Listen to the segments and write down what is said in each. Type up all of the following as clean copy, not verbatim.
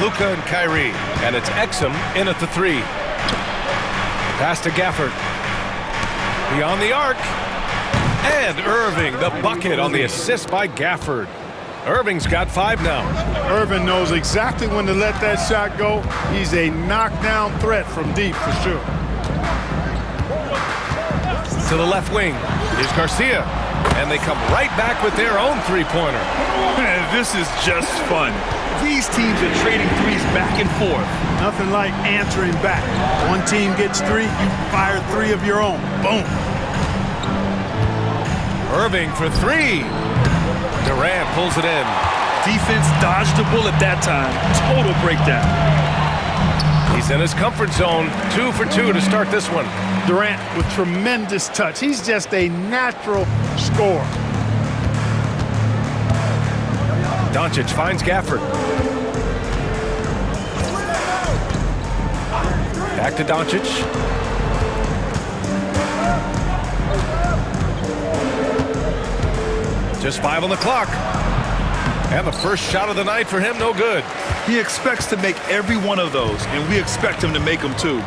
Luka and Kyrie. And it's Exum in at the 3. Pass to Gafford. Beyond the arc. And Irving, the bucket on the assist by Gafford. Irving's got 5 now. Irving knows exactly when to let that shot go. He's a knockdown threat from deep for sure. To the left wing is Garcia. And they come right back with their own three-pointer. Man, this is just fun. These teams are trading threes back and forth. Nothing like answering back. One team gets 3, you fire 3 of your own. Boom. Irving for 3. Durant pulls it in. Defense dodged the bullet that time. Total breakdown. He's in his comfort zone. 2 for 2 to start this one. Durant with tremendous touch. He's just a natural scorer. Doncic finds Gafford. Back to Doncic. Just 5 on the clock. And the first shot of the night for him, no good. He expects to make every one of those, and we expect him to make them too.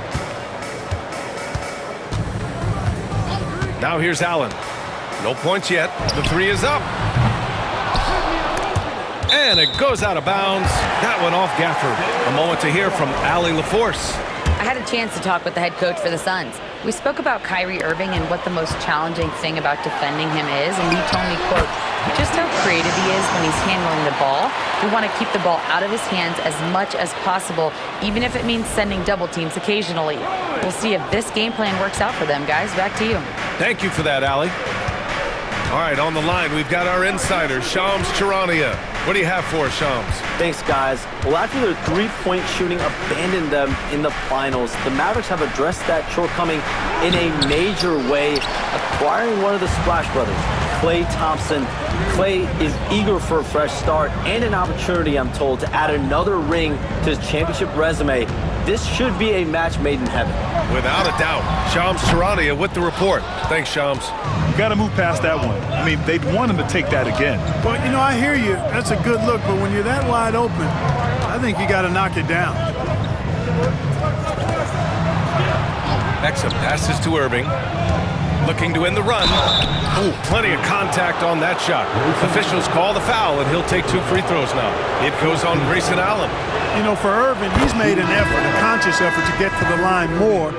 Now here's Allen. No points yet. The 3 is up. And it goes out of bounds. That one off Gafford. A moment to hear from Allie LaForce. I had a chance to talk with the head coach for the Suns. We spoke about Kyrie Irving and what the most challenging thing about defending him is, and he told me, quote, just how creative he is when he's handling the ball. We want to keep the ball out of his hands as much as possible, even if it means sending double teams occasionally. We'll see if this game plan works out for them, guys. Back to you. Thank you for that, Allie. All right, on the line, we've got our insider, Shams Charania. What do you have for us, Shams? Thanks, guys. Well, after their three-point shooting abandoned them in the finals, the Mavericks have addressed that shortcoming in a major way, acquiring one of the Splash Brothers, Klay Thompson. Klay is eager for a fresh start and an opportunity, I'm told, to add another ring to his championship resume. This should be a match made in heaven. Without a doubt. Shams Charania with the report. Thanks, Shams. You got to move past that one. I mean, they'd want him to take that again. Well, you know, I hear you. That's a good look, but when you're that wide open, I think you got to knock it down. Exum passes to Irving. Looking to end the run. Oh, plenty of contact on that shot. Officials call the foul, and he'll take 2 free throws now. It goes on Grayson Allen. You know, for Irving, he's made an effort, a conscious effort to get to the line more,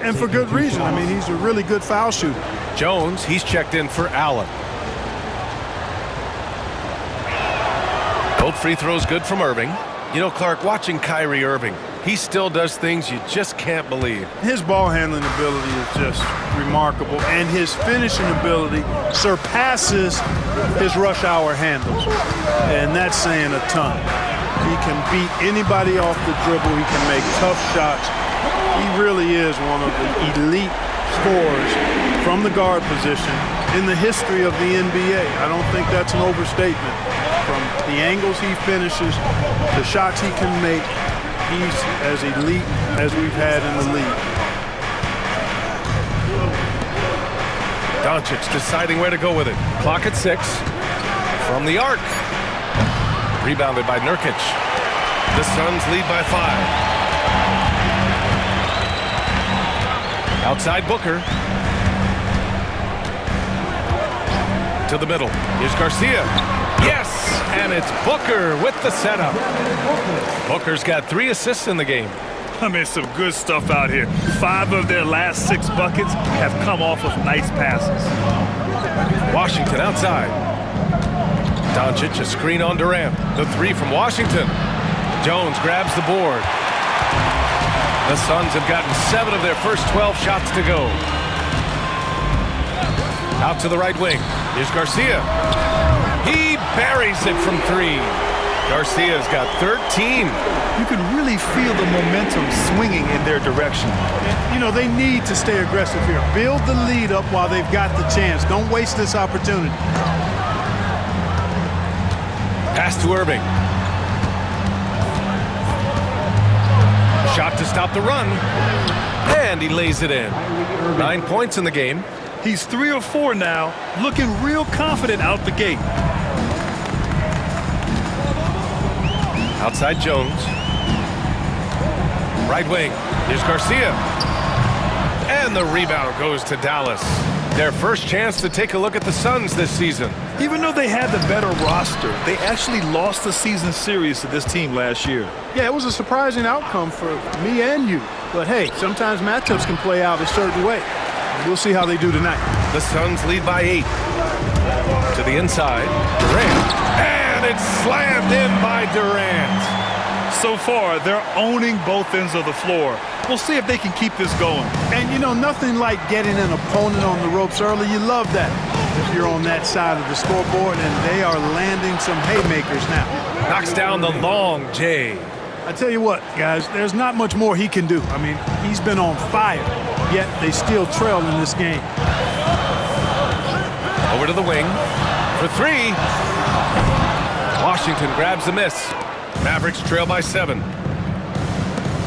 and for good reason. I mean, he's a really good foul shooter. Jones, he's checked in for Allen. Both free throws good from Irving. You know, Clark, watching Kyrie Irving, he still does things you just can't believe. His ball handling ability is just remarkable, and his finishing ability surpasses his rush hour handles, and that's saying a ton. He can beat anybody off the dribble. He can make tough shots. He really is one of the elite scorers from the guard position in the history of the NBA. I don't think that's an overstatement. From the angles he finishes, the shots he can make, he's as elite as we've had in the league. Doncic deciding where to go with it. Clock at 6. From the arc. Rebounded by Nurkic. The Suns lead by 5. Outside Booker. To the middle. Here's Garcia. Yes! And it's Booker with the setup. Booker's got 3 assists in the game. I mean, some good stuff out here. 5 of their last 6 buckets have come off of nice passes. Washington outside. Doncic, a screen on Durant. The 3 from Washington. Jones grabs the board. The Suns have gotten 7 of their first 12 shots to go. Out to the right wing. Here's Garcia. He buries it from 3. Garcia's got 13. You can really feel the momentum swinging in their direction. You know, they need to stay aggressive here. Build the lead up while they've got the chance. Don't waste this opportunity. Pass to Irving. Shot to stop the run. And he lays it in. 9 points in the game. He's 3 or 4 now, looking real confident out the gate. Outside Jones. Right wing. Here's Garcia. And the rebound goes to Dallas. Their first chance to take a look at the Suns this season. Even though they had the better roster, they actually lost the season series to this team last year. Yeah, it was a surprising outcome for me and you. But hey, sometimes matchups can play out a certain way. We'll see how they do tonight. The Suns lead by 8. To the inside. Durant. And it's slammed in by Durant. So far, they're owning both ends of the floor. We'll see if they can keep this going. And you know, nothing like getting an opponent on the ropes early. You love that if you're on that side of the scoreboard, and they are landing some haymakers now. Knocks down the long J. I tell you what, guys, there's not much more he can do. I mean, he's been on fire, yet they still trail in this game. Over to the wing for 3. Washington grabs the miss. Mavericks trail by 7.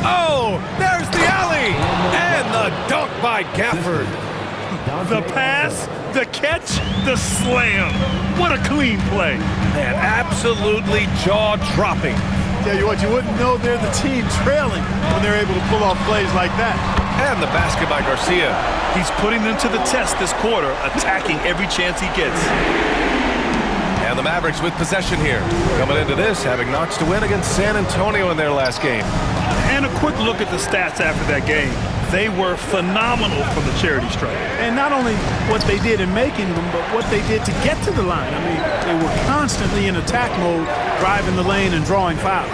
Oh, there's the alley! And the dunk by Gafford. The pass, the catch, the slam. What a clean play. Man, absolutely jaw-dropping. Tell you what, you wouldn't know they're the team trailing when they're able to pull off plays like that. And the basket by Garcia. He's putting them to the test this quarter, attacking every chance he gets. And the Mavericks with possession here. Coming into this, having notched a win against San Antonio in their last game. And a quick look at the stats after that game. They were phenomenal from the charity stripe. And not only what they did in making them, but what they did to get to the line. I mean, they were constantly in attack mode, driving the lane and drawing fouls.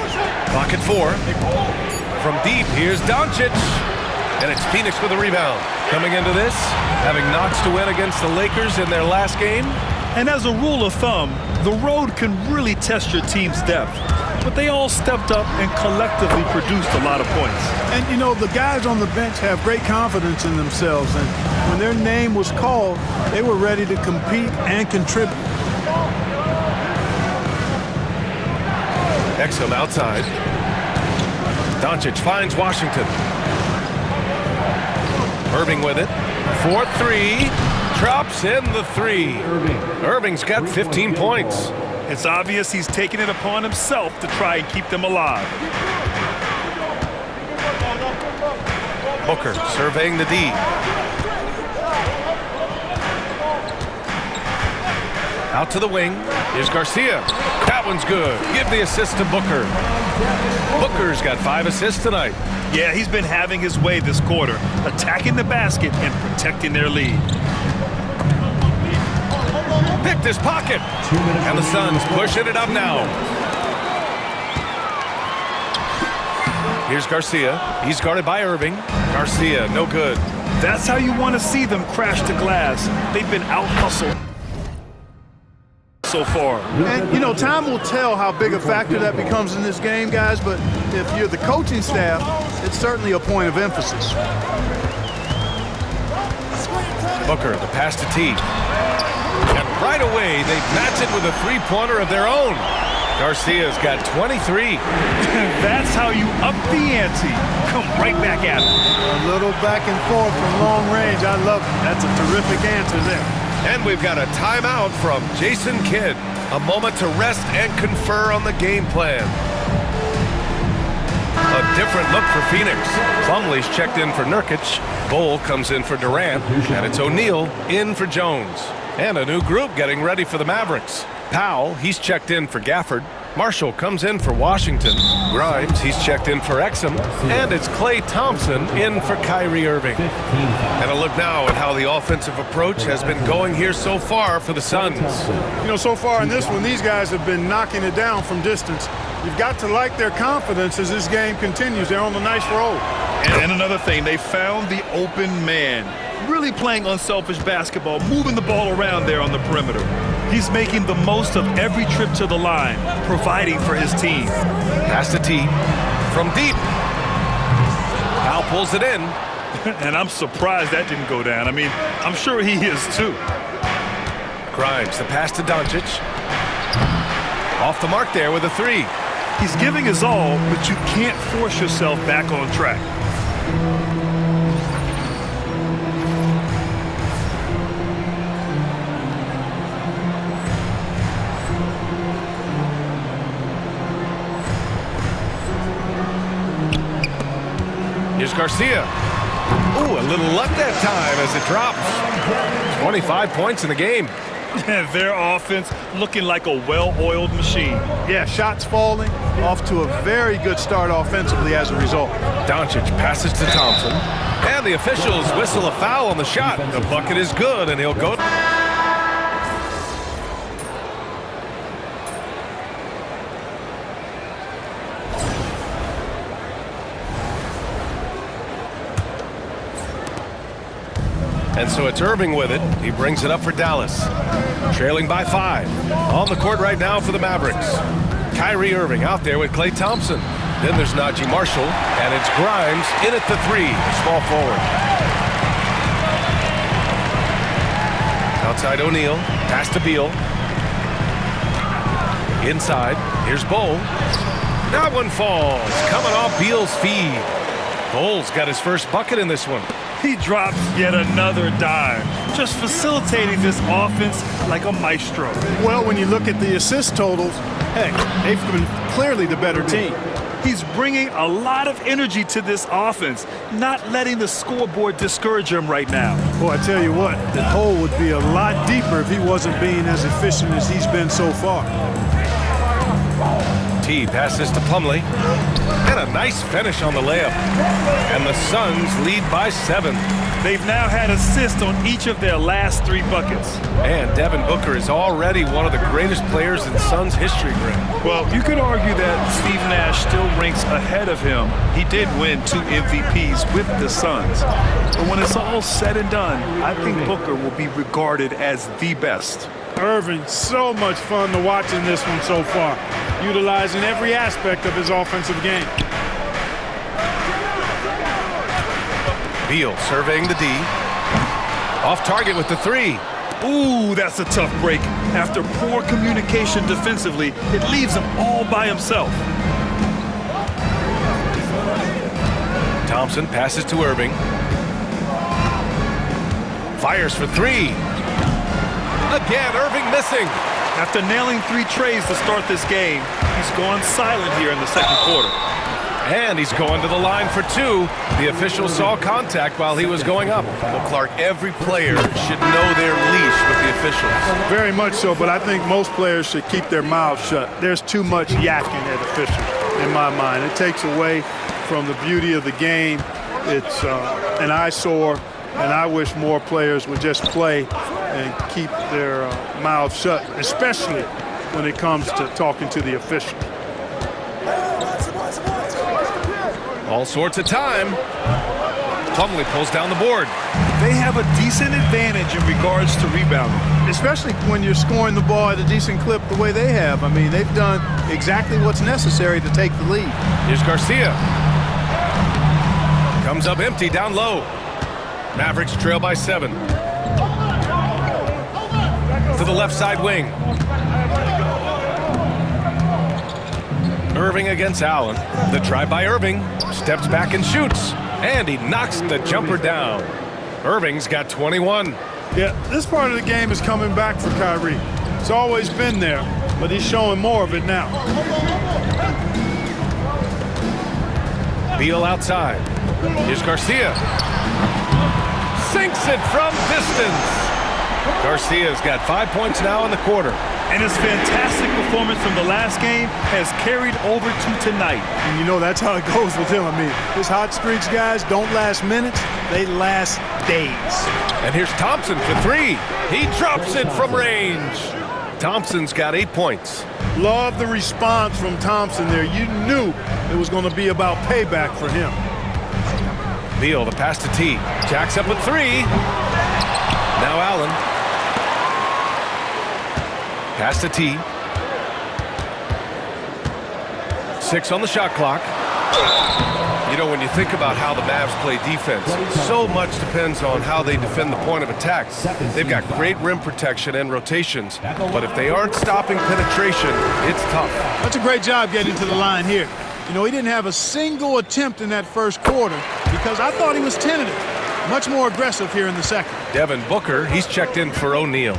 Clock at 4. From deep, here's Doncic. And it's Phoenix with a rebound. Coming into this, having notched a win against the Lakers in their last game. And as a rule of thumb, the road can really test your team's depth. But they all stepped up and collectively produced a lot of points. And, you know, the guys on the bench have great confidence in themselves. And when their name was called, they were ready to compete and contribute. Exum outside. Doncic finds Washington. Irving with it. 4-3. Drops in the 3. Irving's got 15 points. It's obvious he's taking it upon himself to try and keep them alive. Booker surveying the D. Out to the wing. Here's Garcia. That one's good. Give the assist to Booker. Booker's got 5 assists tonight. Yeah, he's been having his way this quarter, attacking the basket and protecting their lead. Picked his pocket. And the Suns pushing it up now. Here's Garcia. He's guarded by Irving. Garcia, no good. That's how you want to see them crash to glass. They've been out-hustled so far. And, you know, time will tell how big a factor that becomes in this game, guys, but if you're the coaching staff, it's certainly a point of emphasis. Booker, the pass to T. And right away, they match it with a three-pointer of their own. Garcia's got 23. That's how you up the ante. Come right back at him. A little back and forth from long range. I love it. That's a terrific answer there. And we've got a timeout from Jason Kidd. A moment to rest and confer on the game plan. A different look for Phoenix. Plumlee's checked in for Nurkic. Bull comes in for Durant. And it's O'Neal in for Jones. And a new group getting ready for the Mavericks. Powell, he's checked in for Gafford. Marshall comes in for Washington. Grimes, he's checked in for Exum. And it's Klay Thompson in for Kyrie Irving. And a look now at how the offensive approach has been going here so far for the Suns. You know, so far in this one, these guys have been knocking it down from distance. You've got to like their confidence as this game continues. They're on a nice roll. And another thing, they found the open man. Really playing unselfish basketball, moving the ball around there on the perimeter. He's making the most of every trip to the line, providing for his team. Pass to T from deep. Powell pulls it in. And I'm surprised that didn't go down. I mean, I'm sure he is too. Grimes, the pass to Doncic. Off the mark there with a 3. He's giving his all, but you can't force yourself back on track. Here's Garcia. Ooh, a little luck that time as it drops. 25 points in the game. Their offense looking like a well-oiled machine. Yeah, shots falling, off to a very good start offensively as a result. Doncic passes to Thompson, and the officials whistle a foul on the shot. The bucket is good, and he'll go. And so it's Irving with it. He brings it up for Dallas. Trailing by 5. On the court right now for the Mavericks. Kyrie Irving out there with Klay Thompson. Then there's Najee Marshall, and it's Grimes in at the 3, small forward. Outside O'Neal, pass to Beal. Inside, here's Bull. That one falls, coming off Beal's feed. Bull's got his first bucket in this one. He drops yet another dime, just facilitating this offense like a maestro. Well, when you look at the assist totals, heck, they've been clearly the better team. He's bringing a lot of energy to this offense, not letting the scoreboard discourage him right now. Boy, I tell you what, the hole would be a lot deeper if he wasn't being as efficient as he's been so far. T passes to Plumlee. And a nice finish on the layup. And the Suns lead by 7. They've now had assists on each of their last 3 buckets. And Devin Booker is already one of the greatest players in Suns history, Greg. Well, you could argue that Steve Nash still ranks ahead of him. He did win 2 MVPs with the Suns. But when it's all said and done, I think Booker will be regarded as the best. Irving, so much fun to watch in this one so far, utilizing every aspect of his offensive game. Beal surveying the D. Off target with the 3. Ooh, that's a tough break. After poor communication defensively, it leaves him all by himself. Thompson passes to Irving. Fires for 3. Again, Irving missing. After nailing 3 trays to start this game, he's gone silent here in the second quarter. And he's going to the line for 2. The official saw contact while he was going up. Well, Clark, every player should know their leash with the officials. Very much so, but I think most players should keep their mouths shut. There's too much yakking at officials, in my mind. It takes away from the beauty of the game. It's an eyesore, and I wish more players would just play and keep their mouths shut, especially when it comes to talking to the official. All sorts of time. Plumlee pulls down the board. They have a decent advantage in regards to rebounding. Especially when you're scoring the ball at a decent clip the way they have. I mean, they've done exactly what's necessary to take the lead. Here's Garcia. Comes up empty down low. Mavericks trail by 7. To the left side wing. Irving against Allen. The drive by Irving. Steps back and shoots. And he knocks the jumper down. Irving's got 21. Yeah, this part of the game is coming back for Kyrie. It's always been there, but he's showing more of it now. Beal outside. Here's Garcia. Sinks it from distance. Garcia's got 5 points now in the quarter. And his fantastic performance from the last game has carried over to tonight. And you know that's how it goes with him. I mean, his hot streaks, guys, don't last minutes. They last days. And here's Thompson for 3. He drops it from range. Thompson's got 8 points. Love the response from Thompson there. You knew it was going to be about payback for him. Beal, the pass to T. Jacks up with 3. Now Allen. Pass to T. 6 on the shot clock. You know, when you think about how the Mavs play defense, so much depends on how they defend the point of attack. They've got great rim protection and rotations, but if they aren't stopping penetration, it's tough. That's a great job getting to the line here. You know, he didn't have a single attempt in that first quarter because I thought he was tentative. Much more aggressive here in the second. Devin Booker, he's checked in for O'Neal.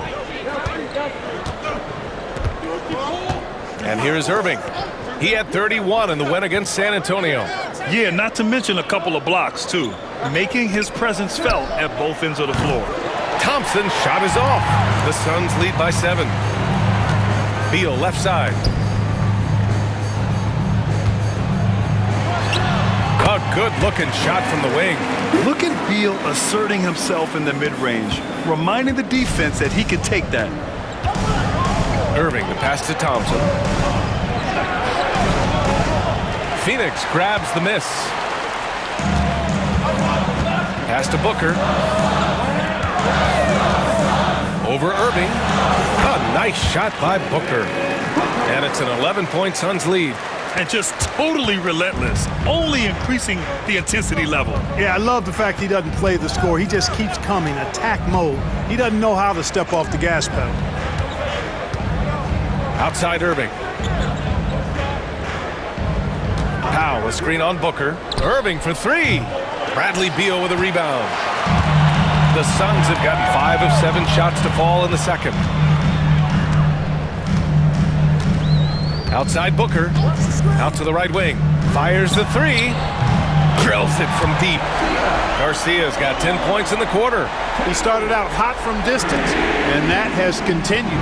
And here is Irving. He had 31 in the win against San Antonio. Yeah, not to mention a couple of blocks, too, making his presence felt at both ends of the floor. Thompson's shot is off. The Suns lead by 7. Beal left side. A good-looking shot from the wing. Look at Beal asserting himself in the mid-range, reminding the defense that he could take that. Irving, the pass to Thompson. Phoenix grabs the miss. Pass to Booker. Over Irving. A nice shot by Booker. And it's an 11-point Suns lead. And just totally relentless, only increasing the intensity level. Yeah, I love the fact he doesn't play the score. He just keeps coming, attack mode. He doesn't know how to step off the gas pedal. Outside Irving. Powell, a screen on Booker. Irving for 3. Bradley Beal with a rebound. The Suns have gotten 5 of 7 shots to fall in the second. Outside Booker. Out to the right wing. Fires the 3. Drills it from deep. Garcia's got 10 points in the quarter. He started out hot from distance, and that has continued.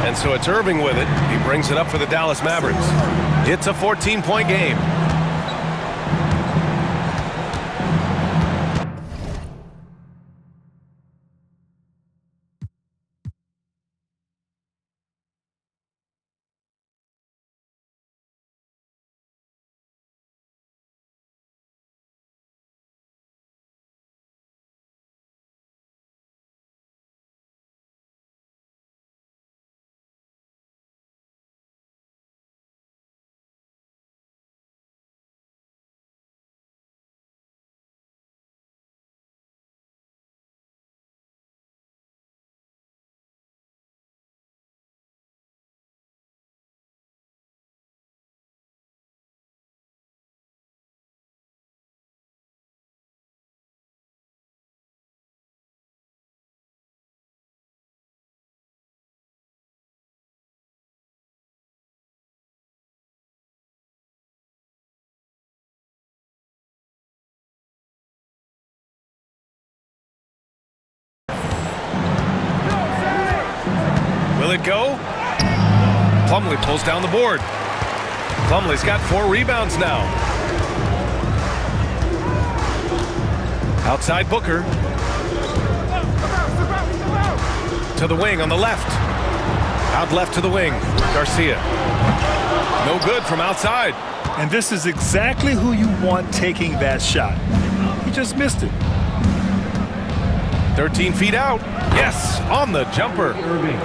And so it's Irving with it. He brings it up for the Dallas Mavericks. It's a 14-point game. Will it go? Plumlee pulls down the board. Plumlee's got 4 rebounds now. Outside Booker. To the wing on the left. Out left to the wing. Garcia. No good from outside. And this is exactly who you want taking that shot. He just missed it. 13 feet out. Yes, on the jumper.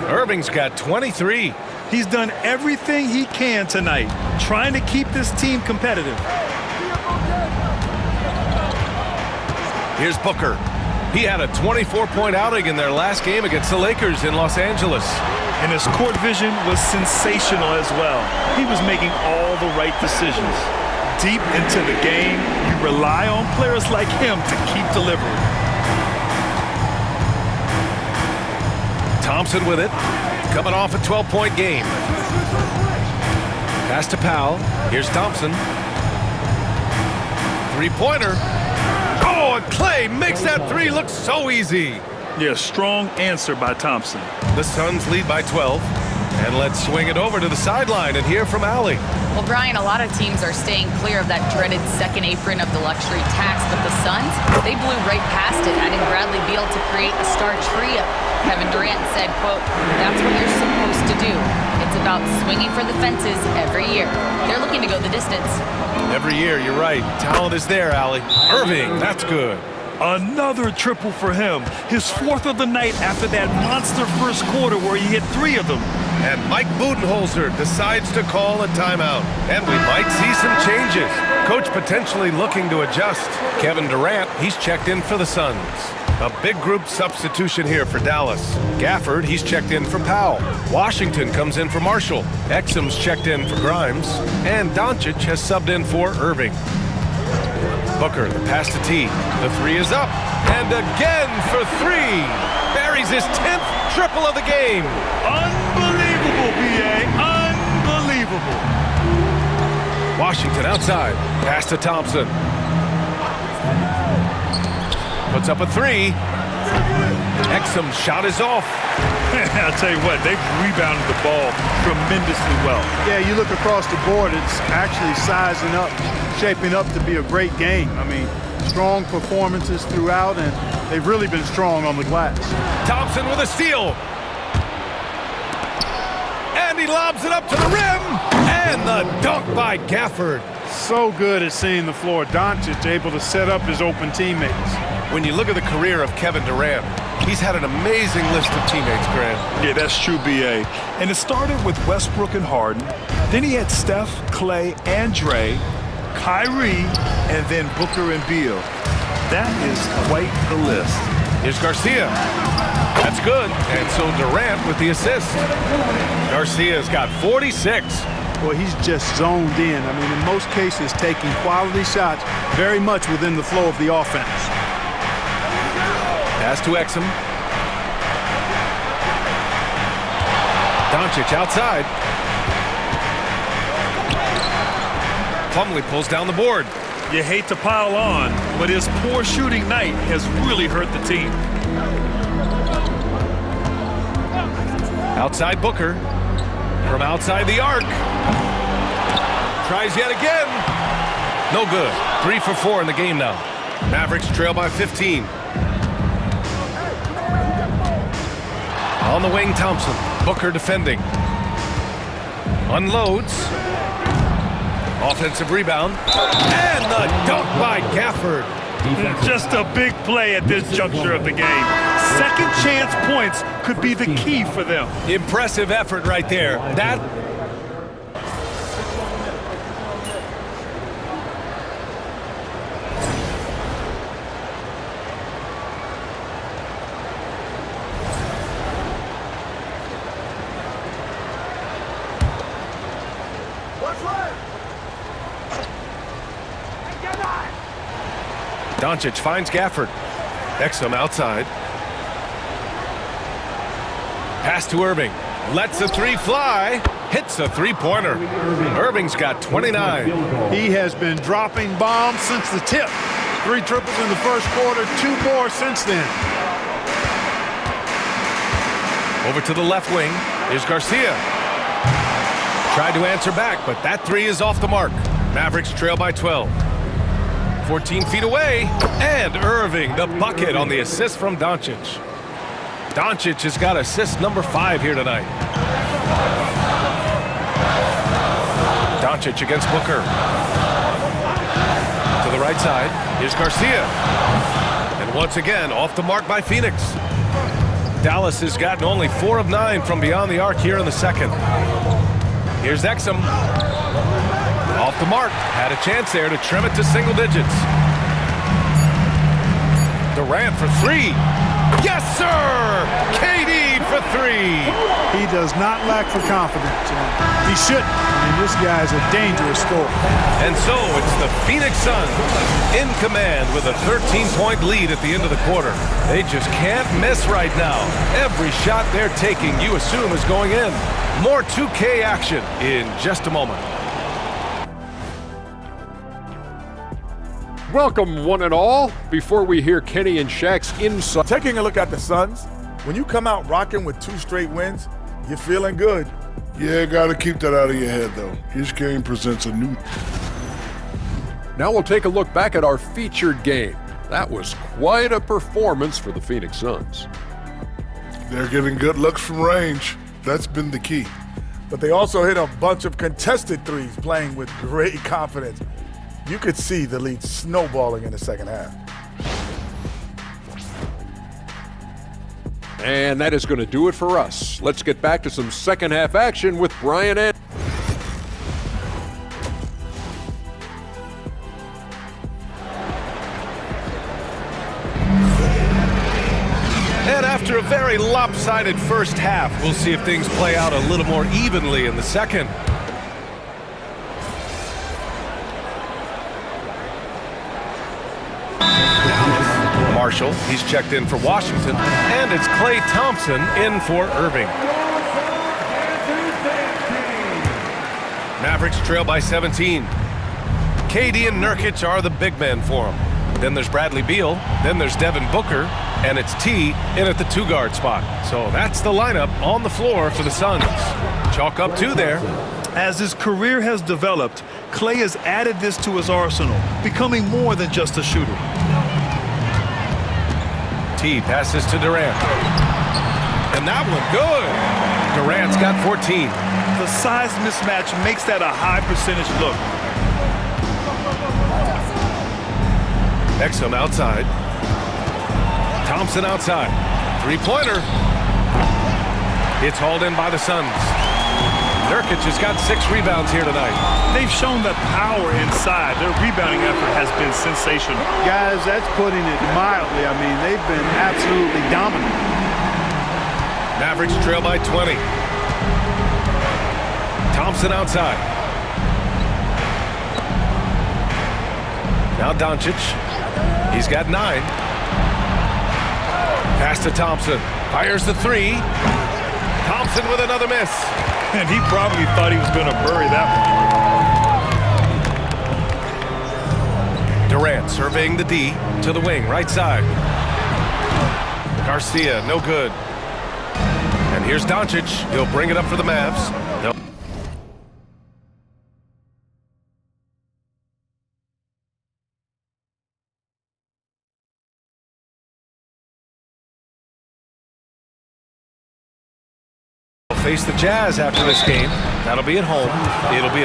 Irving's got 23. He's done everything he can tonight, trying to keep this team competitive. Here's Booker. He had a 24-point outing in their last game against the Lakers in Los Angeles. And his court vision was sensational as well. He was making all the right decisions. Deep into the game, you rely on players like him to keep delivering. Thompson with it, coming off a 12-point game. Pass to Powell. Here's Thompson. Three-pointer. Oh, and Clay makes that 3 look so easy. Yeah, strong answer by Thompson. The Suns lead by 12. And let's swing it over to the sideline and hear from Allie. Well, Brian, a lot of teams are staying clear of that dreaded second apron of the luxury tax, but the Suns, they blew right past it, adding Bradley Beal to create a star trio. Kevin Durant said, quote, "That's what you're supposed to do. It's about swinging for the fences every year." They're looking to go the distance. Every year, you're right. Talent is there, Allie. Irving, that's good. Another triple for him. His 4th of the night after that monster first quarter where he hit 3 of them. And Mike Budenholzer decides to call a timeout. And we might see some changes. Coach potentially looking to adjust. Kevin Durant, he's checked in for the Suns. A big group substitution here for Dallas. Gafford, he's checked in for Powell. Washington comes in for Marshall. Exum's checked in for Grimes. And Doncic has subbed in for Irving. Booker, the pass to T. The 3 is up. And again for 3. Buries his 10th triple of the game. Unbelievable, B.A. Unbelievable. Washington outside. Pass to Thompson. Puts up a three. Exum's shot is off. I'll tell you what, they've rebounded the ball tremendously well. Yeah, you look across the board, it's actually sizing up, shaping up to be a great game. I mean, strong performances throughout, and they've really been strong on the glass. Thompson with a steal. And he lobs it up to the rim. And the dunk by Gafford. So good at seeing the floor. Doncic able to set up his open teammates. When you look at the career of Kevin Durant, he's had an amazing list of teammates, Grant. Yeah, that's true, B.A. And it started with Westbrook and Harden. Then he had Steph, Clay, and Dre, Kyrie, and then Booker and Beal. That is quite the list. Here's Garcia. That's good. And so Durant with the assist. Garcia's got 46. Well, he's just zoned in. I mean, in most cases, taking quality shots very much within the flow of the offense. Pass to Exum. Doncic outside. Plumlee pulls down the board. You hate to pile on, but his poor shooting night has really hurt the team. Outside Booker. From outside the arc. Tries yet again. No good. 3 for 4 in the game now. Mavericks trail by 15. On the wing, Thompson. Booker defending. Unloads. Offensive rebound. And the dunk by Gafford. Just a big play at this juncture of the game. Second chance points could be the key for them. Impressive effort right there. That. Doncic finds Gafford. Exum outside. Pass to Irving. Lets a three fly. Hits a three-pointer. Irving's got 29. He has been dropping bombs since the tip. 3 triples in the first quarter, 2 more since then. Over to the left wing. Here's Garcia. Tried to answer back, but that three is off the mark. Mavericks trail by 12. 14 feet away, and Irving, the bucket on the assist from Doncic. Doncic has got assist number 5 here tonight. Doncic against Booker. To the right side, here's Garcia. And once again, off the mark by Phoenix. Dallas has gotten only 4 of 9 from beyond the arc here in the second. Here's Exum. Off the mark. Had a chance there to trim it to single digits. Durant for 3. Yes, sir! KD for 3. He does not lack for confidence. He shouldn't. I mean, this guy's a dangerous scorer. And so it's the Phoenix Suns in command with a 13-point lead at the end of the quarter. They just can't miss right now. Every shot they're taking, you assume, is going in. More 2K action in just a moment. Welcome, one and all. Before we hear Kenny and Shaq's insight. Taking a look at the Suns, when you come out rocking with 2 straight wins, you're feeling good. Yeah, got to keep that out of your head, though. His game presents a new. Now we'll take a look back at our featured game. That was quite a performance for the Phoenix Suns. They're getting good looks from range. That's been the key. But they also hit a bunch of contested threes, playing with great confidence. You could see the lead snowballing in the second half. And that is going to do it for us. Let's get back to some second half action with Brian and after a very lopsided first half, we'll see if things play out a little more evenly in the second. Marshall, he's checked in for Washington, and it's Klay Thompson in for Irving. Mavericks trail by 17. KD and Nurkic are the big men for him. Then there's Bradley Beal, then there's Devin Booker, and it's T in at the 2-guard spot. So that's the lineup on the floor for the Suns. Chalk up 2 there. As his career has developed, Klay has added this to his arsenal, becoming more than just a shooter. T passes to Durant. And that one good. Durant's got 14. The size mismatch makes that a high percentage look. Exum outside. Thompson outside. 3-pointer. It's hauled in by the Suns. Nurkic has got 6 rebounds here tonight. They've shown the power inside. Their rebounding effort has been sensational. Guys, that's putting it mildly. I mean, they've been absolutely dominant. Mavericks trail by 20. Thompson outside. Now Doncic. He's got 9. Pass to Thompson. Fires the 3. Thompson with another miss. And he probably thought he was going to bury that one. Durant surveying the D to the wing, right side. Garcia, no good. And here's Doncic. He'll bring it up for the Mavs. Face the Jazz after this game. That'll be at home. It'll be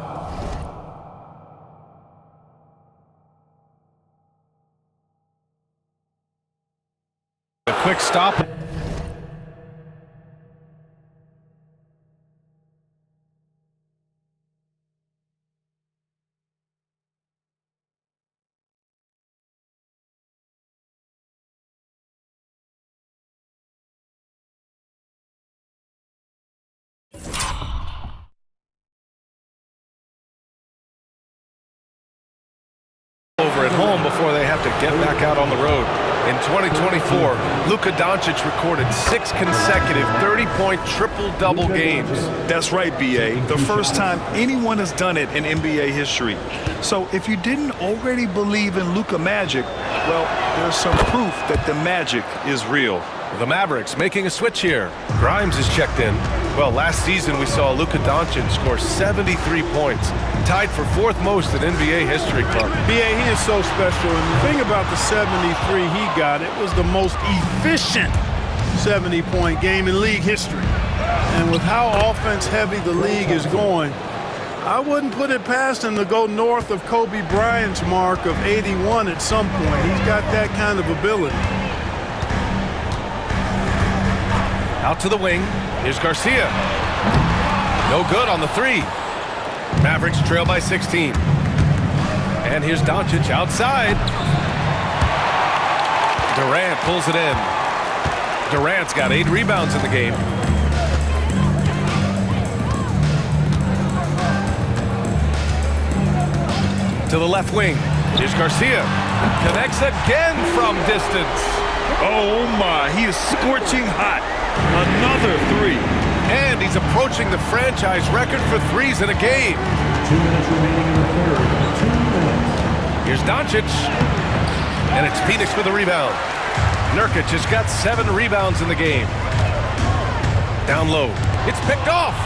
a quick stop. Over at home before they have to get back out on the road. In 2024, Luka Doncic recorded 6 consecutive 30-point triple-double games. That's right, B.A. The first time anyone has done it in NBA history. So if you didn't already believe in Luka magic, well, there's some proof that the magic is real. The Mavericks making a switch here. Grimes is checked in. Well, last season we saw Luka Doncic score 73 points, tied for 4th most in NBA history, Clark. B.A., he is so special, and the thing about the 73 he got, it was the most efficient 70-point game in league history. And with how offense-heavy the league is going, I wouldn't put it past him to go north of Kobe Bryant's mark of 81 at some point. He's got that kind of ability. Out to the wing. Here's Garcia. No good on the 3. Mavericks trail by 16. And here's Doncic outside. Durant pulls it in. Durant's got 8 rebounds in the game. To the left wing. Here's Garcia. Connects again from distance. Oh my, he is scorching hot. Another 3. And he's approaching the franchise record for 3s in a game. 2 minutes remaining in the third. 2 minutes. Here's Doncic. And it's Phoenix with a rebound. Nurkic has got 7 rebounds in the game. Down low. It's picked off.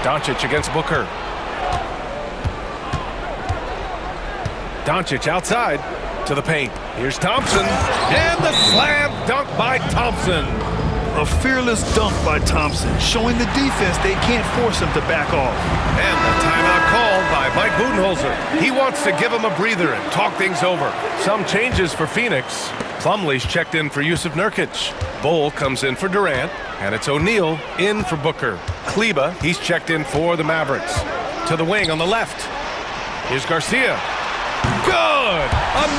Doncic against Booker. Doncic outside to the paint. Here's Thompson. And the slam dunk by Thompson. A fearless dunk by Thompson, showing the defense they can't force him to back off. And the timeout called by Mike Budenholzer. He wants to give him a breather and talk things over. Some changes for Phoenix. Plumlee's checked in for Yusuf Nurkic. Bol comes in for Durant. And it's O'Neal in for Booker. Kleba, he's checked in for the Mavericks. To the wing on the left. Here's Garcia. Good!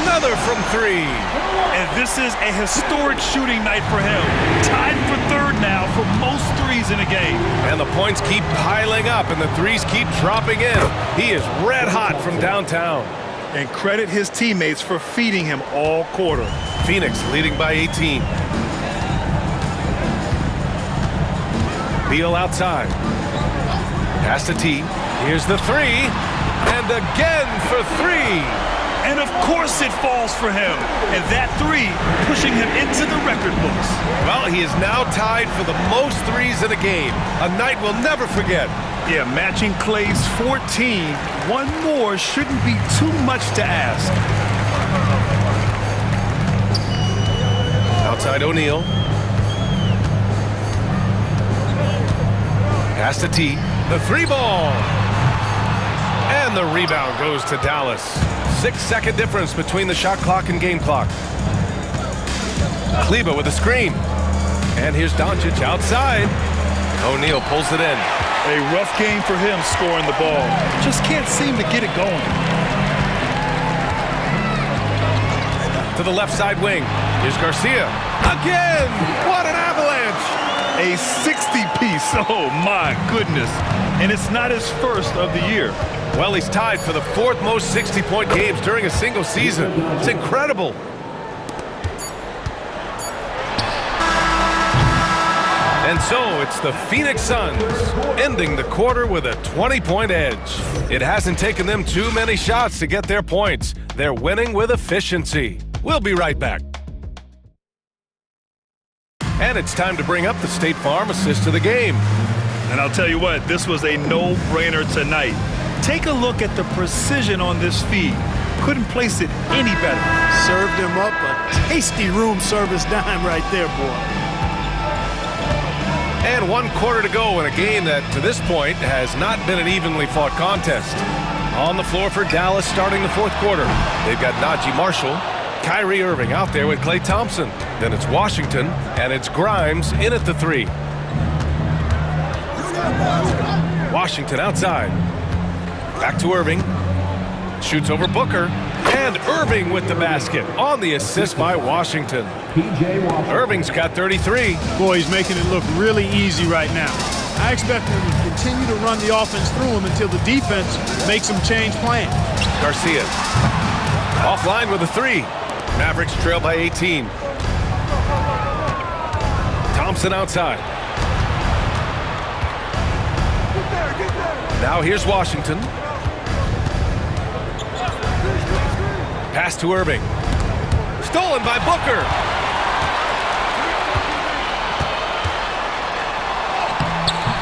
Another from 3. And this is a historic shooting night for him. Tied for 3rd now for most 3s in a game. And the points keep piling up and the 3s keep dropping in. He is red hot from downtown. And credit his teammates for feeding him all quarter. Phoenix leading by 18. Beal outside. Pass to T. Here's the three, and again for three. And of course it falls for him. And that three pushing him into the record books. Well, he is now tied for the most threes in a game. A night we'll never forget. Yeah, matching Clay's 14. One more shouldn't be too much to ask. Outside O'Neal. Pass to T. The three ball. And the rebound goes to Dallas. 6-second difference between the shot clock and game clock. Kleba with a screen. And here's Doncic outside. O'Neal pulls it in. A rough game for him scoring the ball. Just can't seem to get it going. To the left side wing. Here's Garcia. Again! What an avalanche! A 60-piece. Oh, my goodness. And it's not his first of the year. Well, he's tied for the fourth most 60-point games during a single season. It's incredible. And so it's the Phoenix Suns ending the quarter with a 20-point edge. It hasn't taken them too many shots to get their points. They're winning with efficiency. We'll be right back. And it's time to bring up the State Farm assist of the game. And I'll tell you what, this was a no-brainer tonight. Take a look at the precision on this feed. Couldn't place it any better. Served him up a tasty room service dime right there, boy. And 1 quarter to go in a game that, to this point, has not been an evenly fought contest. On the floor for Dallas starting the fourth quarter. They've got Najee Marshall, Kyrie Irving out there with Klay Thompson. Then it's Washington, and it's Grimes in at the three. Washington outside. Back to Irving. Shoots over Booker. And Irving with the basket on the assist by Washington. Irving's got 33. Boy, he's making it look really easy right now. I expect him to continue to run the offense through him until the defense makes him change plans. Garcia. Offline with a three. Mavericks trail by 18. Thompson outside. Now here's Washington. Pass to Irving. Stolen by Booker.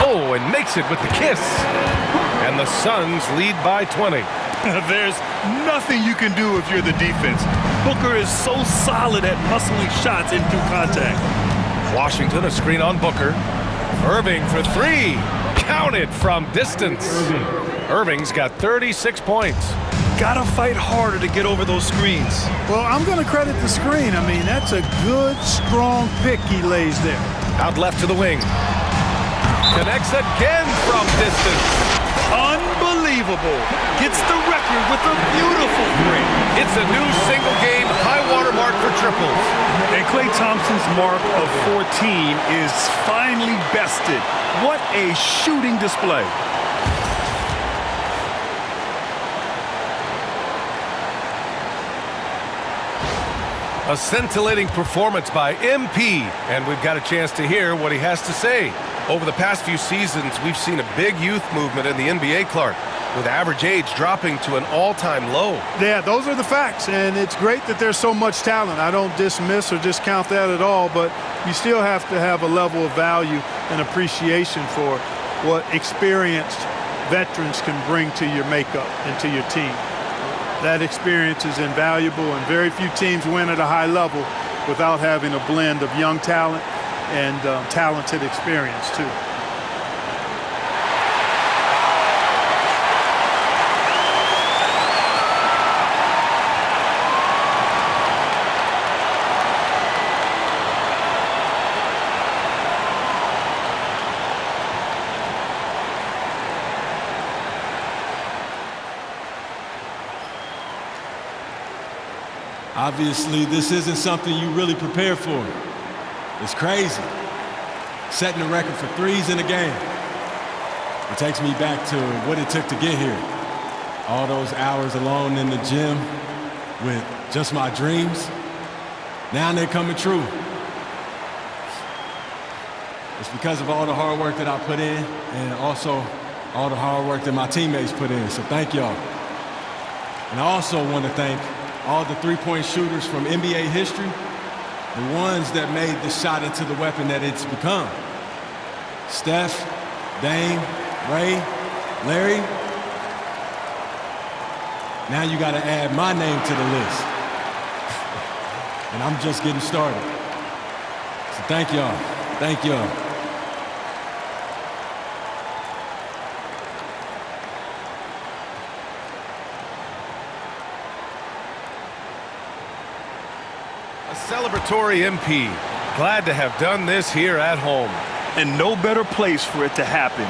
Oh, and makes it with the kiss. And the Suns lead by 20. There's nothing you can do if you're the defense. Booker is so solid at muscling shots in through contact. Washington, a screen on Booker. Irving for three. Counted from distance. Irving's got 36 points. Gotta fight harder to get over those screens. Well, I'm going to credit the screen. I mean, that's a good, strong pick he lays there. Out left to the wing. Connects again from distance. Unbelievable. Gets the record with a beautiful three. It's a new single-game high-water mark for triples. And Klay Thompson's mark of 14 is finally bested. What a shooting display. A scintillating performance by MP, and we've got a chance to hear what he has to say. Over the past few seasons, we've seen a big youth movement in the NBA, Clark, with average age dropping to an all-time low. Yeah, those are the facts, and it's great that there's so much talent. I don't dismiss or discount that at all, but you still have to have a level of value and appreciation for what experienced veterans can bring to your makeup and to your team. That experience is invaluable, and very few teams win at a high level without having a blend of young talent and talented experience, too. Obviously, this isn't something you really prepare for. It's crazy. Setting the record for threes in a game. It takes me back to what it took to get here. All those hours alone in the gym with just my dreams. Now they're coming true. It's because of all the hard work that I put in, and also all the hard work that my teammates put in, so thank y'all. And I also want to thank all the three-point shooters from NBA history, the ones that made the shot into the weapon that it's become. Steph, Dame, Ray, Larry. Now you got to add my name to the list. And I'm just getting started. So thank y'all. Thank y'all. A celebratory MP. Glad to have done this here at home. And no better place for it to happen.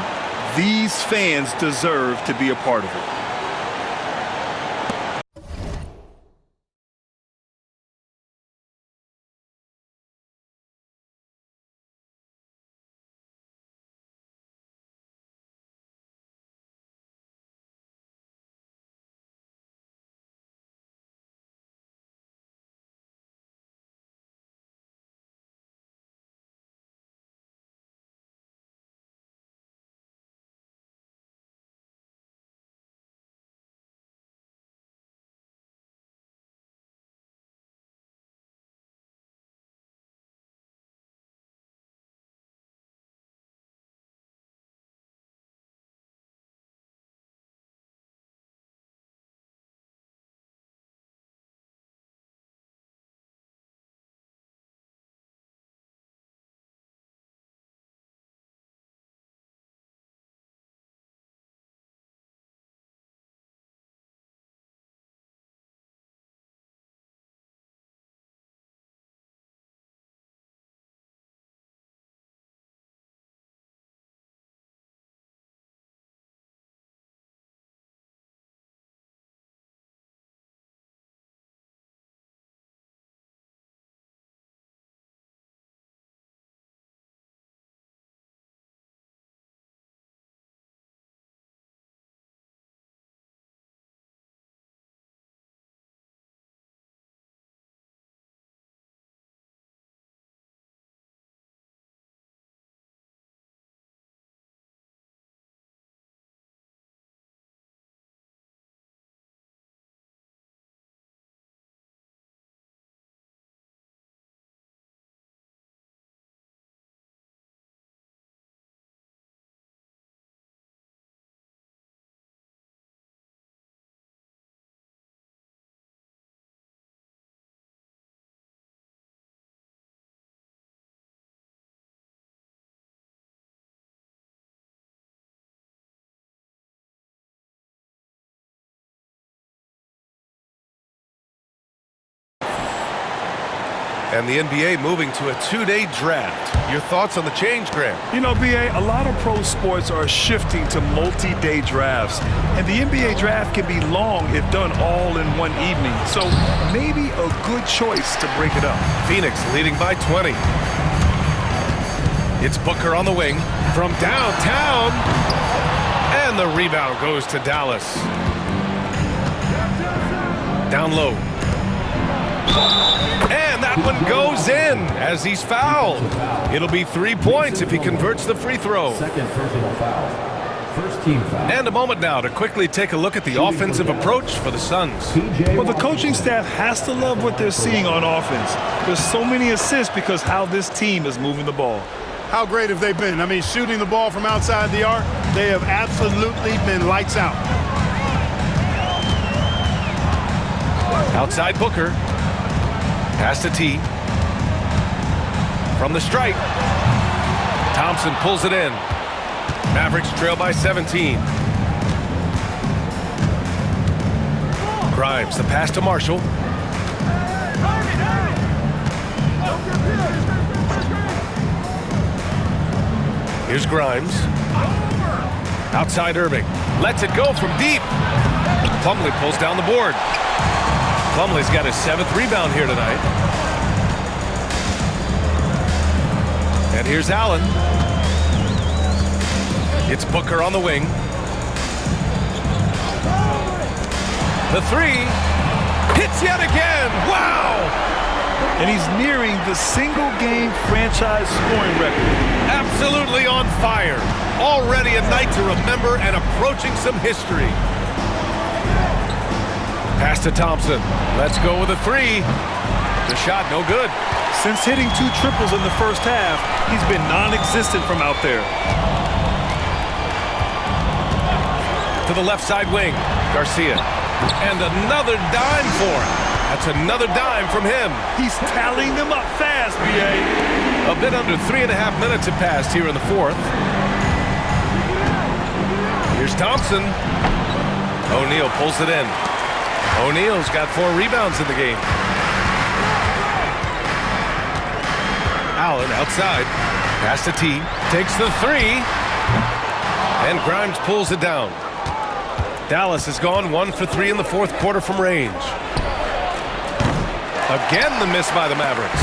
These fans deserve to be a part of it. And the NBA moving to a two-day draft. Your thoughts on the change, Graham? You know, B.A., a lot of pro sports are shifting to multi-day drafts. And the NBA draft can be long if done all in one evening. So maybe a good choice to break it up. Phoenix leading by 20. It's Booker on the wing from downtown. And the rebound goes to Dallas. Down low. And that one goes in as he's fouled. It'll be 3 points if he converts the free throw. Second personal foul. First team foul. And a moment now to quickly take a look at the offensive approach for the Suns. Well, the coaching staff has to love what they're seeing on offense. There's so many assists because how this team is moving the ball. How great have they been? I mean, shooting the ball from outside the arc, they have absolutely been lights out. Outside Booker. Pass to T. From the stripe. Thompson pulls it in. Mavericks trail by 17. Grimes, the pass to Marshall. Here's Grimes. Outside Irving. Lets it go from deep. Plumlee pulls down the board. Plumlee's got his 7th rebound here tonight. And here's Allen. It's Booker on the wing. The three hits yet again. Wow! And he's nearing the single-game franchise scoring record. Absolutely on fire. Already a night to remember and approaching some history. Pass to Thompson. Let's go with a three. The shot, no good. Since hitting 2 triples in the first half, he's been non-existent from out there. To the left side wing, Garcia. And another dime for him. That's another dime from him. He's tallying them up fast, B.A. A bit under 3.5 minutes have passed here in the fourth. Here's Thompson. O'Neal pulls it in. O'Neal's got 4 rebounds in the game. Allen outside. Pass to T. Takes the three. And Grimes pulls it down. Dallas has gone 1 for 3 in the fourth quarter from range. Again the miss by the Mavericks.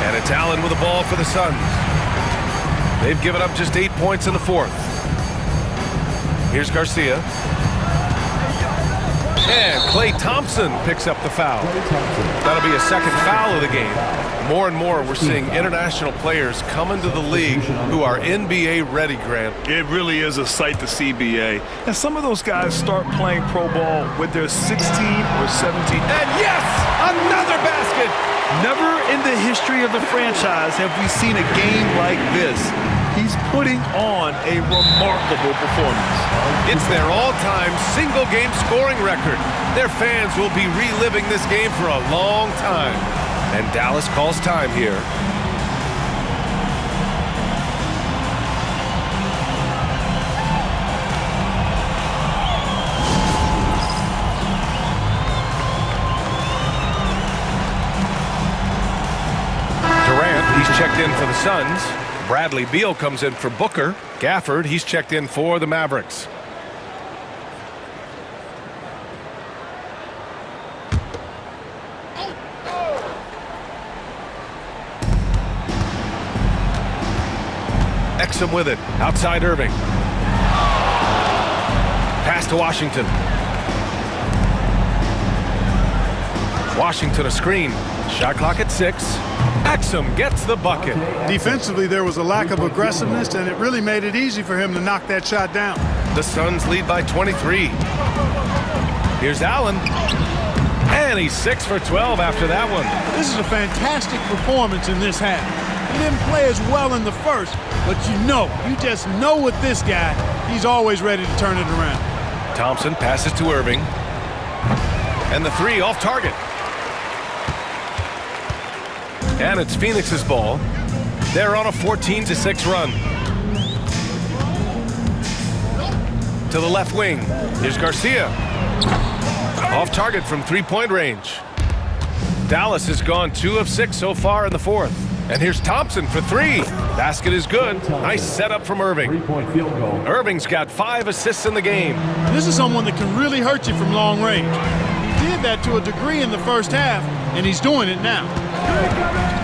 And it's Allen with the ball for the Suns. They've given up just 8 points in the fourth. Here's Garcia. And Klay Thompson picks up the foul. That'll be a second foul of the game. More and more we're seeing international players come into the league who are NBA ready, Grant. It really is a sight to see, B.A. And some of those guys start playing pro ball when they're 16 or 17. And yes, another basket. Never in the history of the franchise have we seen a game like this. He's putting on a remarkable performance. It's their all-time single-game scoring record. Their fans will be reliving this game for a long time. And Dallas calls time here. Durant, he's checked in for the Suns. Bradley Beal comes in for Booker. Gafford, he's checked in for the Mavericks. Exum with it. Outside Irving. Pass to Washington. Washington a screen. Shot clock at 6. Exum gets the bucket. Defensively, there was a lack of aggressiveness, and it really made it easy for him to knock that shot down. The Suns lead by 23. Here's Allen. And he's 6 for 12 after that one. This is a fantastic performance in this half. He didn't play as well in the first, but you just know with this guy, he's always ready to turn it around. Thompson passes to Irving. And the three off target. And it's Phoenix's ball. They're on a 14-6 run. To the left wing. Here's Garcia. Off target from three-point range. Dallas has gone 2 of 6 so far in the fourth. And here's Thompson for 3. Basket is good. Nice setup from Irving. 3-point field goal. Irving's got 5 assists in the game. This is someone that can really hurt you from long range. He did that to a degree in the first half, and he's doing it now.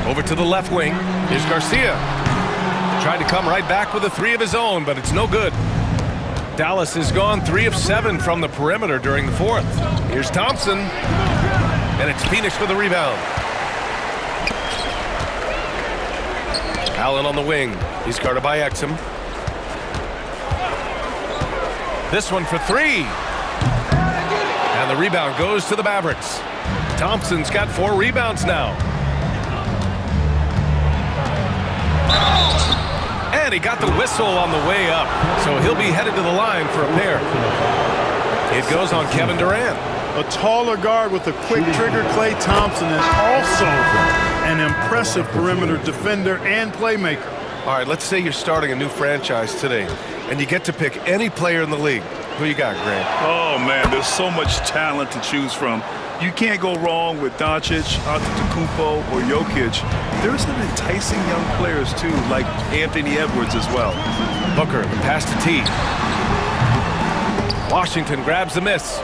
Over to the left wing. Here's Garcia. Tried to come right back with a 3 of his own, but it's no good. Dallas has gone 3 of 7 from the perimeter during the fourth. Here's Thompson. And it's Phoenix for the rebound. Allen on the wing. He's guarded by Exum. This one for 3. And the rebound goes to the Mavericks. Thompson's got 4 rebounds now. And he got the whistle on the way up, so he'll be headed to the line for a pair. It goes on Kevin Durant. A taller guard with a quick trigger, Klay Thompson, is also an impressive perimeter defender and playmaker. All right, let's say you're starting a new franchise today, and you get to pick any player in the league. Who you got, Grant? Oh, man, there's so much talent to choose from. You can't go wrong with Doncic, Antetokounmpo, or Jokic. There's some enticing young players, too, like Anthony Edwards as well. Booker, the pass to T. Washington grabs the miss.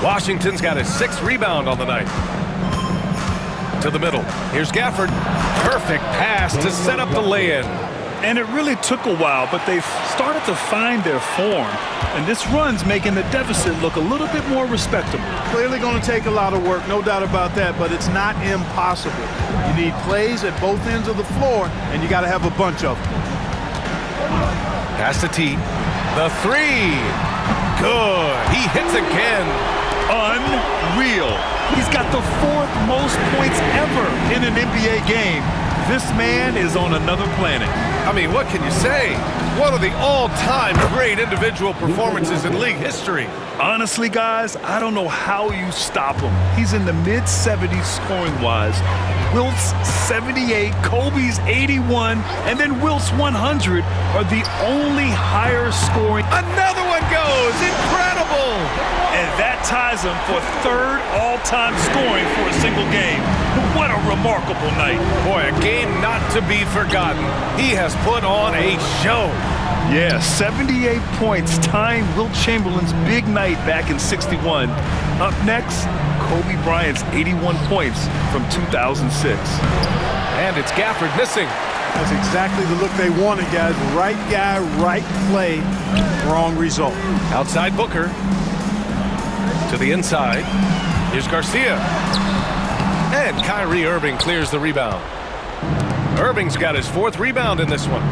Washington's got his 6th rebound on the night. To the middle. Here's Gafford. Perfect pass to set up the lay-in. And it really took a while, but they've started to find their form. And this run's making the deficit look a little bit more respectable. Clearly going to take a lot of work, no doubt about that, but it's not impossible. You need plays at both ends of the floor, and you got to have a bunch of them. Pass to T. The three. Good. He hits again. Unreal. He's got the 4th most points ever in an NBA game. This man is on another planet. I mean, what can you say? One of the all-time great individual performances in league history. Honestly, guys, I don't know how you stop him. He's in the mid-70s scoring-wise. Wilt's 78, Kobe's 81, and then Wilt's 100 are the only higher scoring. Another one goes! Incredible! And that ties him for 3rd all-time scoring for a single game. What a remarkable night. Boy, a game not to be forgotten. He has put on a show. Yeah, 78 points, tying Wilt Chamberlain's big night back in '61. Up next, Kobe Bryant's 81 points from 2006. And it's Gafford missing. That's exactly the look they wanted, guys. Right guy, right play, wrong result. Outside Booker. To the inside. Here's Garcia. And Kyrie Irving clears the rebound. Irving's got his 4th rebound in this one.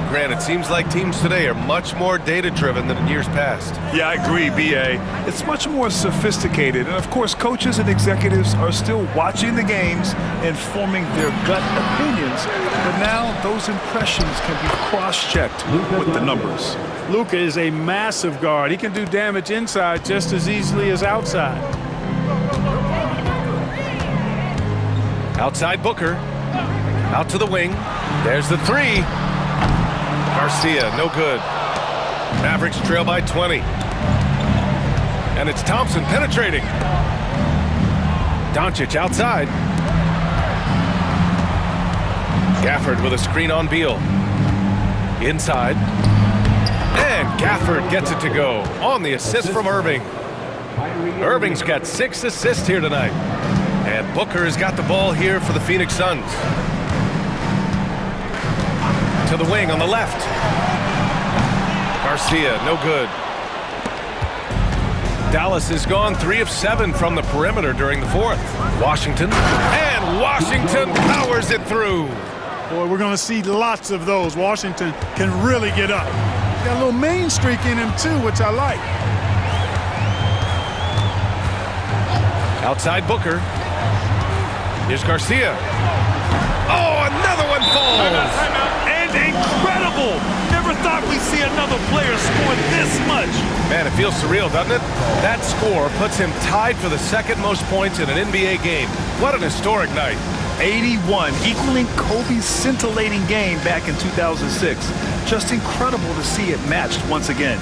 Grant, it seems like teams today are much more data-driven than in years past. Yeah, I agree, B.A. It's much more sophisticated. And, of course, coaches and executives are still watching the games and forming their gut opinions. But now those impressions can be cross-checked with the numbers. Luka is a massive guard. He can do damage inside just as easily as outside. Outside Booker. Out to the wing. There's the three. Garcia, no good. Mavericks trail by 20. And it's Thompson penetrating. Doncic outside. Gafford with a screen on Beal. Inside. And Gafford gets it to go on the assist from Irving. Irving's got 6 assists here tonight. And Booker has got the ball here for the Phoenix Suns. To the wing on the left. Garcia, no good. Dallas has gone 3 of 7 from the perimeter during the 4th. Washington, and Washington powers it through. Boy, we're going to see lots of those. Washington can really get up. Got a little main streak in him too, which I like. Outside Booker. Here's Garcia. Oh, another one falls. Incredible! Never thought we'd see another player score this much. Man, it feels surreal, doesn't it? That score puts him tied for the 2nd most points in an NBA game. What an historic night. 81, equaling Kobe's scintillating game back in 2006. Just incredible to see it matched once again.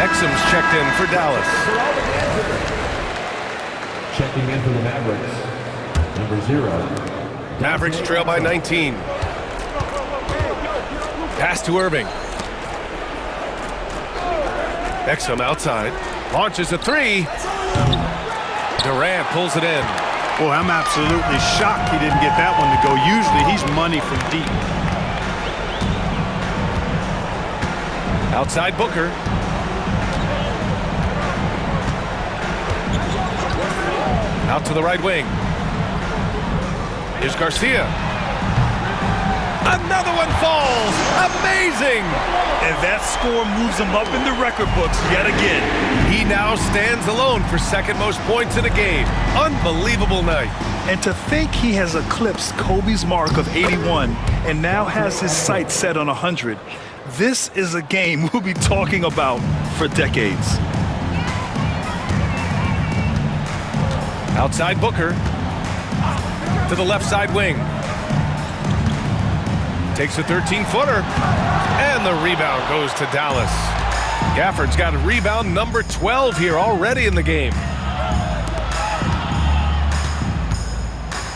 Exum's checked in for Dallas. Checking in for the Mavericks. Number 0. Mavericks trail by 19. Pass to Irving. Exum outside. Launches a 3. Durant pulls it in. Boy, I'm absolutely shocked he didn't get that one to go. Usually he's money from deep. Outside Booker. Out to the right wing. Here's Garcia. Another one falls. Amazing. And that score moves him up in the record books yet again. He now stands alone for 2nd most points in a game. Unbelievable night. And to think he has eclipsed Kobe's mark of 81 and now has his sights set on 100. This is a game we'll be talking about for decades. Outside Booker. To the left side wing. Takes a 13-footer. And the rebound goes to Dallas. Gafford's got a rebound number 12 here already in the game.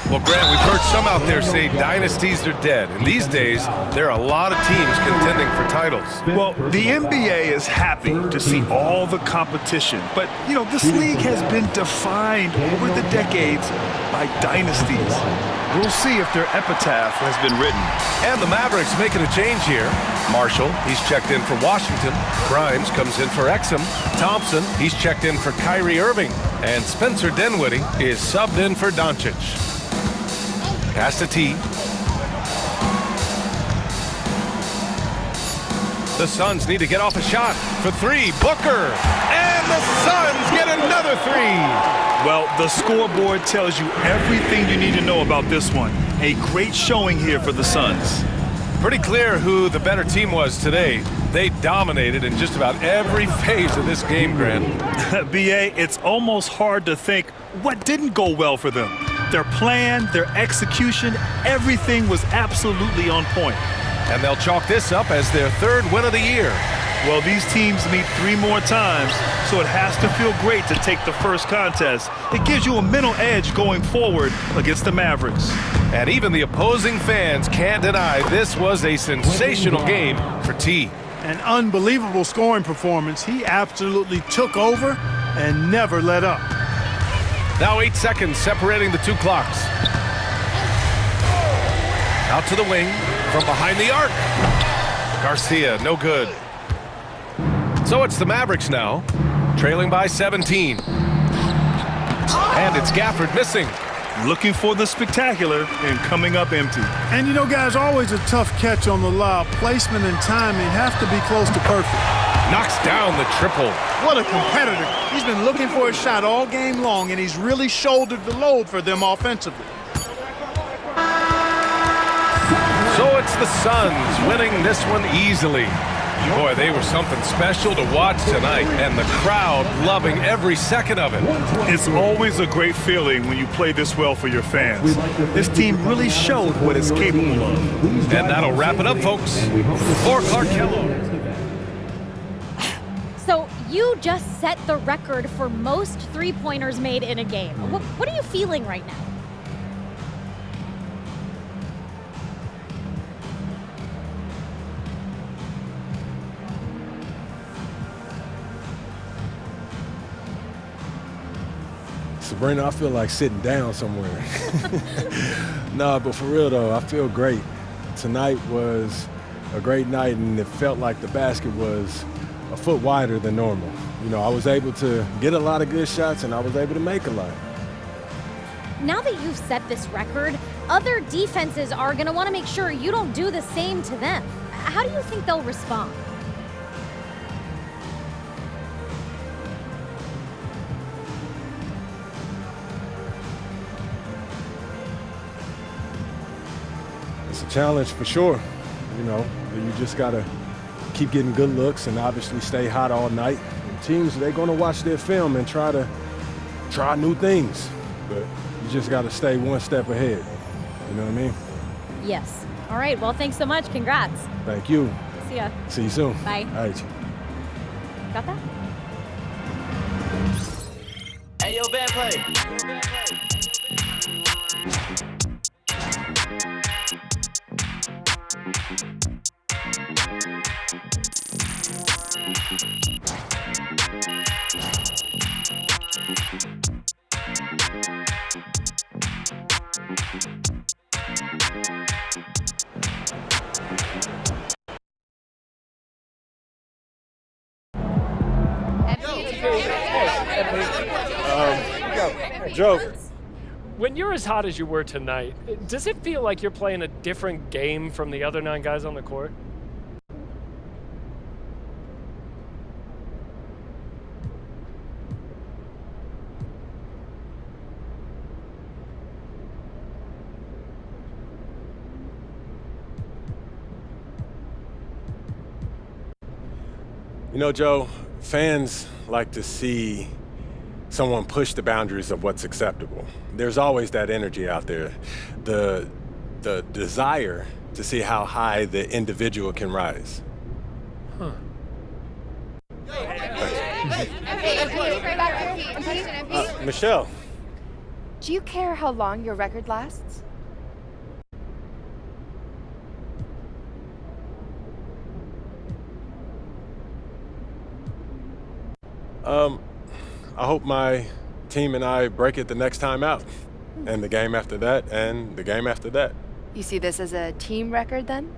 Well, Grant, we've heard some out there say dynasties are dead. And these days, there are a lot of teams contending for titles. Well, the NBA is happy to see all the competition. But, you know, this league has been defined over the decades by dynasties. We'll see if their epitaph has been written. And the Mavericks making a change here. Marshall, he's checked in for Washington. Grimes comes in for Exum. Thompson, he's checked in for Kyrie Irving. And Spencer Dinwiddie is subbed in for Doncic. Pass to T. The Suns need to get off a shot for three. Booker. And the Suns get another three. Well, the scoreboard tells you everything you need to know about this one. A great showing here for the Suns. Pretty clear who the better team was today. They dominated in just about every phase of this game, Grant. B.A., it's almost hard to think what didn't go well for them. Their plan, their execution, everything was absolutely on point. And they'll chalk this up as their third win of the year. Well, these teams meet 3 more times, so it has to feel great to take the first contest. It gives you a mental edge going forward against the Mavericks. And even the opposing fans can't deny this was a sensational game for T. An unbelievable scoring performance. He absolutely took over and never let up. Now 8 seconds separating the two clocks. Out to the wing from behind the arc. Garcia, no good. So it's the Mavericks now, trailing by 17. And it's Gafford missing. Looking for the spectacular and coming up empty. And you know, guys, always a tough catch on the lob. Placement and timing have to be close to perfect. Knocks down the triple. What a competitor. He's been looking for a shot all game long, and he's really shouldered the load for them offensively. So it's the Suns winning this one easily. Boy, they were something special to watch tonight, and the crowd loving every second of it. It's always a great feeling when you play this well for your fans. This team really showed what it's capable of. And that'll wrap it up, folks. For Clark Kellogg. So you just set the record for most three-pointers made in a game. What are you feeling right now? Sabrina, I feel like sitting down somewhere. Nah, but for real though, I feel great. Tonight was a great night, and it felt like the basket was a foot wider than normal. You know, I was able to get a lot of good shots, and I was able to make a lot. Now that you've set this record, other defenses are going to want to make sure you don't do the same to them. How do you think they'll respond? It's a challenge for sure. You know, you just got to keep getting good looks and obviously stay hot all night. And teams, they're going to watch their film and try new things. But you just got to stay one step ahead. You know what I mean? Yes. All right. Well, thanks so much. Congrats. Thank you. See ya. See you soon. Bye. All right. Got that? Hey, yo, bad play. Joe, when you're as hot as you were tonight, does it feel like you're playing a different game from the other 9 guys on the court? You know, Joe, fans like to see someone push the boundaries of what's acceptable. There's always that energy out there, the desire to see how high the individual can rise. Huh. Michelle. Do you care how long your record lasts? I hope my team and I break it the next time out. And the game after that, and the game after that. You see this as a team record then?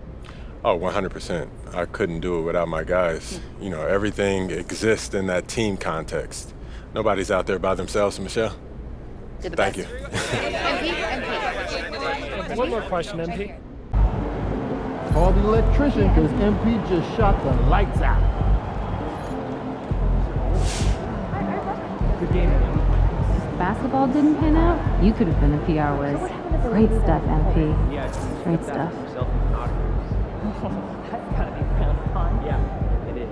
Oh, 100%. I couldn't do it without my guys. You know, everything exists in that team context. Nobody's out there by themselves, Michelle. You're the Thank best. you. MP. One more question, MP. Call the electrician because MP just shot the lights out. Good game. Basketball didn't pan out, you could have been a PR whiz. Great stuff, MP. Great stuff. That's gotta be kind of fun. Yeah, it is.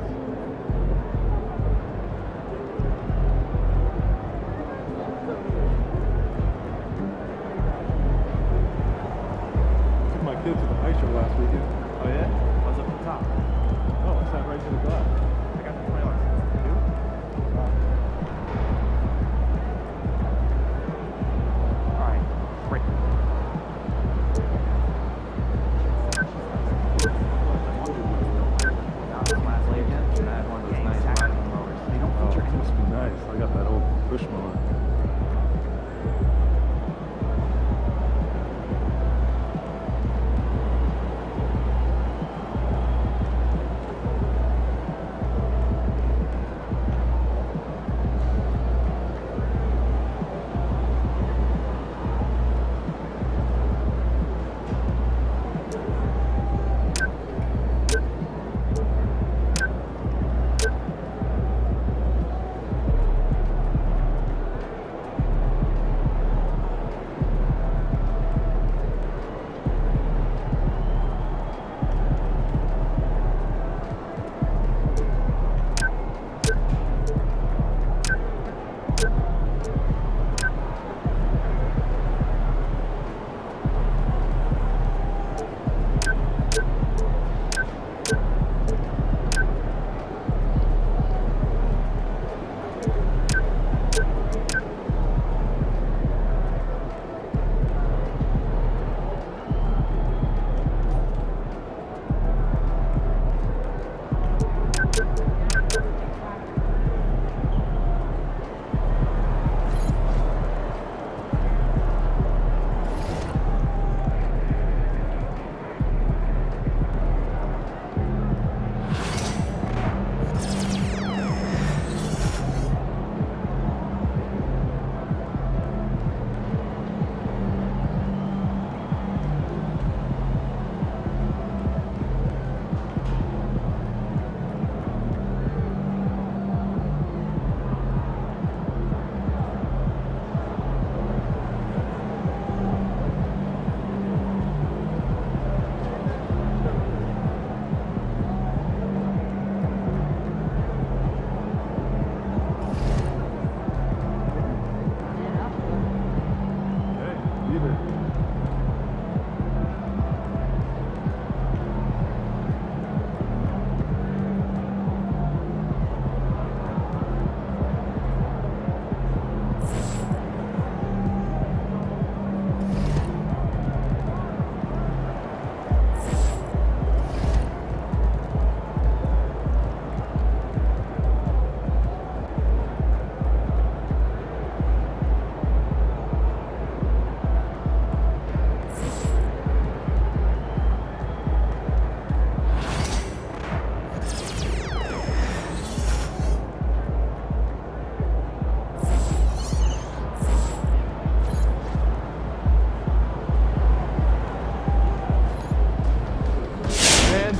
Took my kids to the ice show last weekend. Oh yeah? What's up at the top? Oh, I sat right to the glass. I got the playoffs. You? Alright, great. This must be nice. I got that old push mower.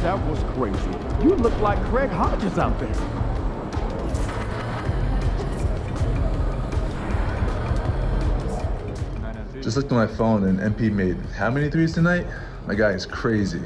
That was crazy. You look like Craig Hodges out there. Just looked at my phone and MP made how many threes tonight? My guy is crazy.